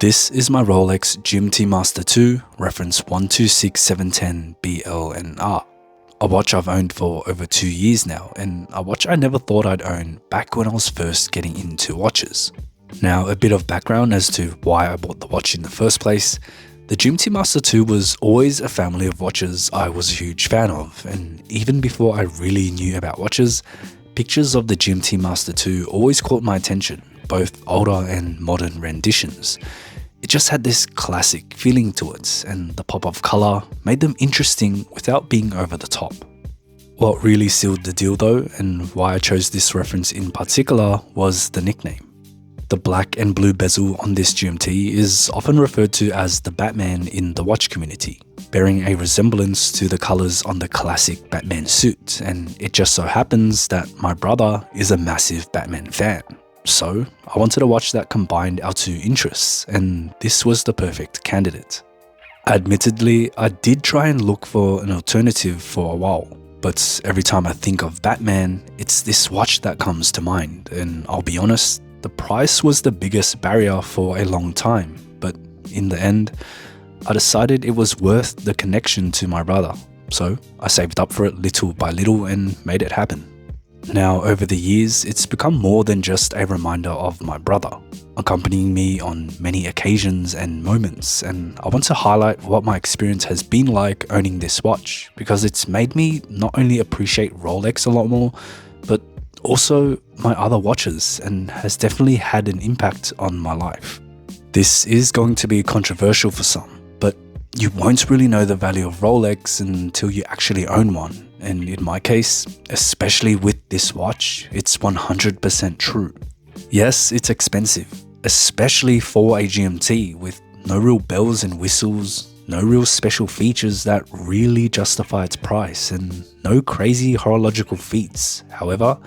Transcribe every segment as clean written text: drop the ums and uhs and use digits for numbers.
This is my Rolex GMT Master 2, reference 126710BL&R. A watch I've owned for over 2 years now, and a watch I never thought I'd own back when I was first getting into watches. Now, a bit of background as to why I bought the watch in the first place. The GMT Master 2 was always a family of watches I was a huge fan of, and even before I really knew about watches, pictures of the GMT Master 2 always caught my attention, both older and modern renditions. It just had this classic feeling to it, and the pop of colour made them interesting without being over the top. What really sealed the deal though, and why I chose this reference in particular, was the nickname. The black and blue bezel on this GMT is often referred to as the Batman in the watch community, bearing a resemblance to the colours on the classic Batman suit, and it just so happens that my brother is a massive Batman fan. So I wanted a watch that combined our two interests, and this was the perfect candidate. Admittedly, I did try and look for an alternative for a while, but every time I think of Batman, it's this watch that comes to mind, and I'll be honest, the price was the biggest barrier for a long time, but in the end, I decided it was worth the connection to my brother, so I saved up for it little by little and made it happen. Now, over the years, it's become more than just a reminder of my brother, accompanying me on many occasions and moments, and I want to highlight what my experience has been like owning this watch, because it's made me not only appreciate Rolex a lot more, but also my other watches, and has definitely had an impact on my life. This is going to be controversial for some, but you won't really know the value of Rolex until you actually own one. And in my case, especially with this watch, it's 100% true. Yes, it's expensive, especially for a GMT with no real bells and whistles, no real special features that really justify its price, and no crazy horological feats. However,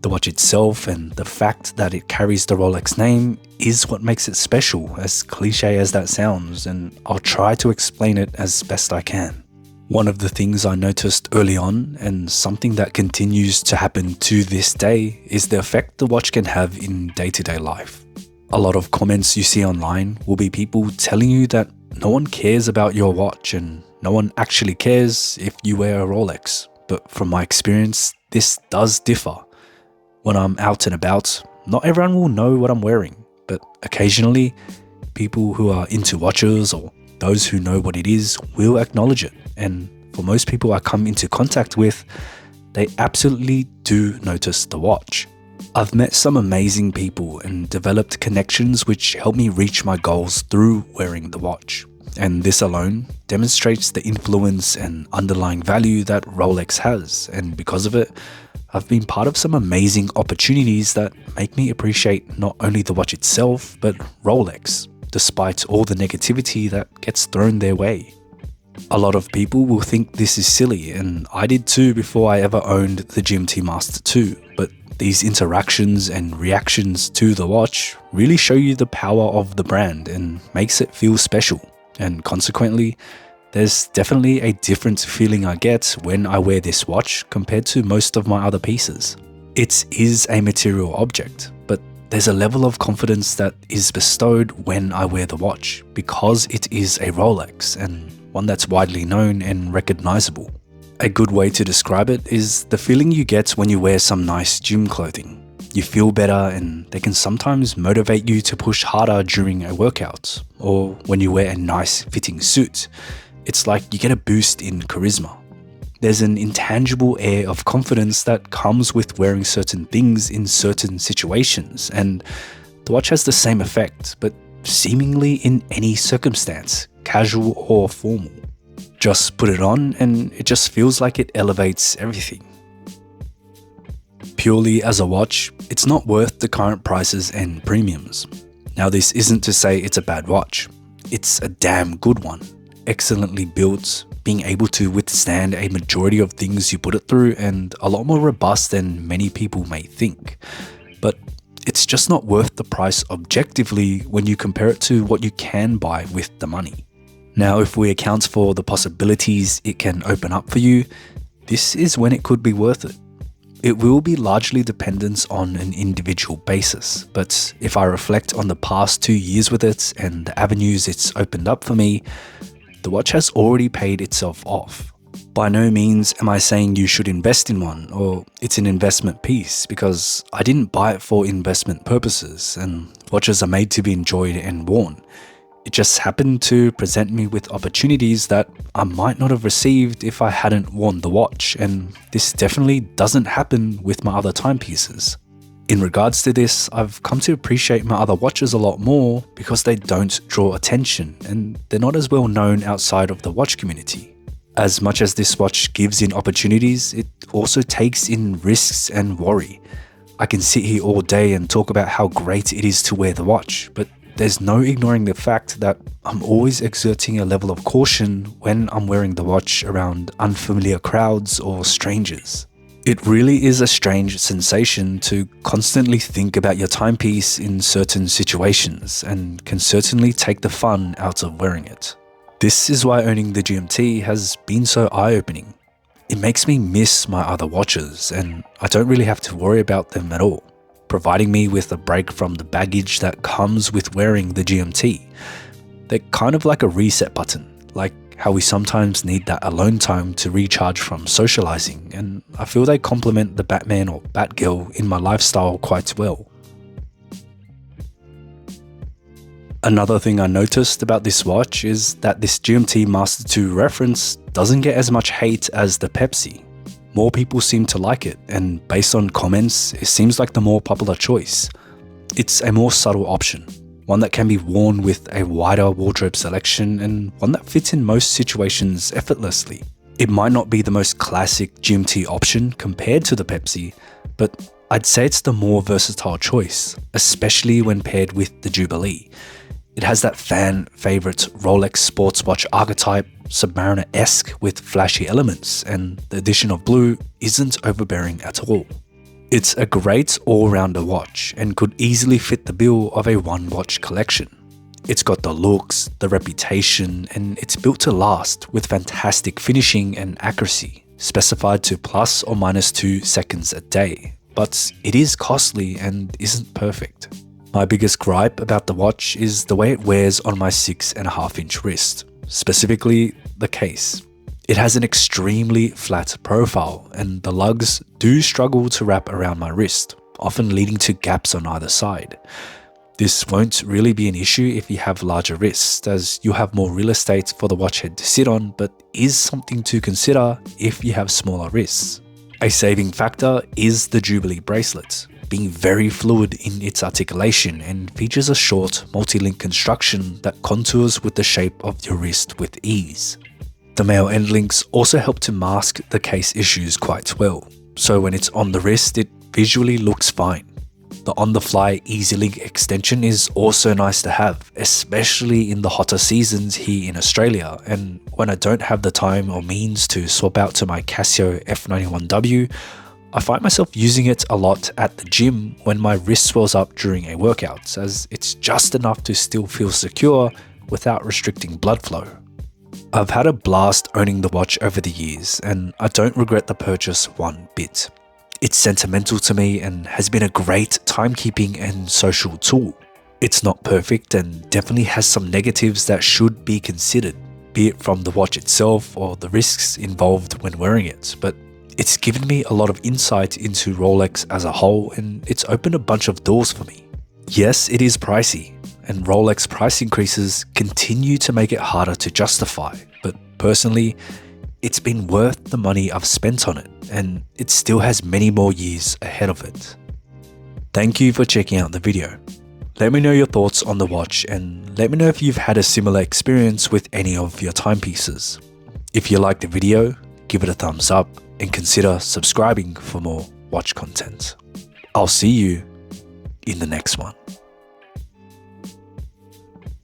the watch itself and the fact that it carries the Rolex name is what makes it special, as cliche as that sounds, and I'll try to explain it as best I can. One of the things I noticed early on, and something that continues to happen to this day, is the effect the watch can have in day-to-day life. A lot of comments you see online will be people telling you that no one cares about your watch and no one actually cares if you wear a Rolex. But from my experience, this does differ. When I'm out and about, not everyone will know what I'm wearing, but occasionally, people who are into watches or those who know what it is will acknowledge it, and for most people I come into contact with, they absolutely do notice the watch. I've met some amazing people and developed connections which help me reach my goals through wearing the watch, and this alone demonstrates the influence and underlying value that Rolex has, and because of it, I've been part of some amazing opportunities that make me appreciate not only the watch itself, but Rolex, despite all the negativity that gets thrown their way. A lot of people will think this is silly, and I did too before I ever owned the GMT Master 2, but these interactions and reactions to the watch really show you the power of the brand and makes it feel special, and consequently, there's definitely a different feeling I get when I wear this watch compared to most of my other pieces. It is a material object, but there's a level of confidence that is bestowed when I wear the watch because it is a Rolex, and one that's widely known and recognizable. A good way to describe it is the feeling you get when you wear some nice gym clothing. You feel better, and they can sometimes motivate you to push harder during a workout, or when you wear a nice fitting suit. It's like you get a boost in charisma. There's an intangible air of confidence that comes with wearing certain things in certain situations, and the watch has the same effect, but seemingly in any circumstance, casual or formal. Just put it on and it just feels like it elevates everything. Purely as a watch, it's not worth the current prices and premiums. Now, this isn't to say it's a bad watch. It's a damn good one. Excellently built, being able to withstand a majority of things you put it through, and a lot more robust than many people may think. But it's just not worth the price objectively when you compare it to what you can buy with the money. Now, if we account for the possibilities it can open up for you, this is when it could be worth it. It will be largely dependent on an individual basis, but if I reflect on the past 2 years with it and the avenues it's opened up for me, the watch has already paid itself off. By no means am I saying you should invest in one or it's an investment piece, because I didn't buy it for investment purposes and watches are made to be enjoyed and worn. It just happened to present me with opportunities that I might not have received if I hadn't worn the watch, and this definitely doesn't happen with my other timepieces. In regards to this, I've come to appreciate my other watches a lot more because they don't draw attention and they're not as well known outside of the watch community. As much as this watch gives in opportunities, it also takes in risks and worry. I can sit here all day and talk about how great it is to wear the watch, but there's no ignoring the fact that I'm always exerting a level of caution when I'm wearing the watch around unfamiliar crowds or strangers. It really is a strange sensation to constantly think about your timepiece in certain situations and can certainly take the fun out of wearing it. This is why owning the GMT has been so eye-opening. It makes me miss my other watches and I don't really have to worry about them at all, providing me with a break from the baggage that comes with wearing the GMT. They're kind of like a reset button, like how we sometimes need that alone time to recharge from socializing, and I feel they complement the Batman or Batgirl in my lifestyle quite well. Another thing I noticed about this watch is that this GMT Master 2 reference doesn't get as much hate as the Pepsi. More people seem to like it, and based on comments, it seems like the more popular choice. It's a more subtle option, one that can be worn with a wider wardrobe selection and one that fits in most situations effortlessly. It might not be the most classic GMT option compared to the Pepsi, but I'd say it's the more versatile choice, especially when paired with the Jubilee. It has that fan favorite Rolex sports watch archetype, Submariner-esque with flashy elements, and the addition of blue isn't overbearing at all. It's a great all-rounder watch and could easily fit the bill of a one-watch collection. It's got the looks, the reputation, and it's built to last with fantastic finishing and accuracy, specified to plus or minus 2 seconds a day. But it is costly and isn't perfect. My biggest gripe about the watch is the way it wears on my 6.5-inch wrist, specifically the case. It has an extremely flat profile and the lugs do struggle to wrap around my wrist, often leading to gaps on either side. This won't really be an issue if you have larger wrists, as you'll have more real estate for the watch head to sit on, but is something to consider if you have smaller wrists. A saving factor is the Jubilee bracelet, being very fluid in its articulation and features a short multi-link construction that contours with the shape of your wrist with ease. The male end links also help to mask the case issues quite well, so when it's on the wrist it visually looks fine. The on-the-fly Easy Link extension is also nice to have, especially in the hotter seasons here in Australia, and when I don't have the time or means to swap out to my Casio F91W, I find myself using it a lot at the gym when my wrist swells up during a workout, as it's just enough to still feel secure without restricting blood flow. I've had a blast owning the watch over the years, and I don't regret the purchase one bit. It's sentimental to me and has been a great timekeeping and social tool. It's not perfect and definitely has some negatives that should be considered, be it from the watch itself or the risks involved when wearing it, but it's given me a lot of insight into Rolex as a whole, and it's opened a bunch of doors for me. Yes, it is pricey, and Rolex price increases continue to make it harder to justify, but personally, it's been worth the money I've spent on it, and it still has many more years ahead of it. Thank you for checking out the video. Let me know your thoughts on the watch, and let me know if you've had a similar experience with any of your timepieces. If you liked the video, give it a thumbs up and consider subscribing for more watch content. I'll see you in the next one.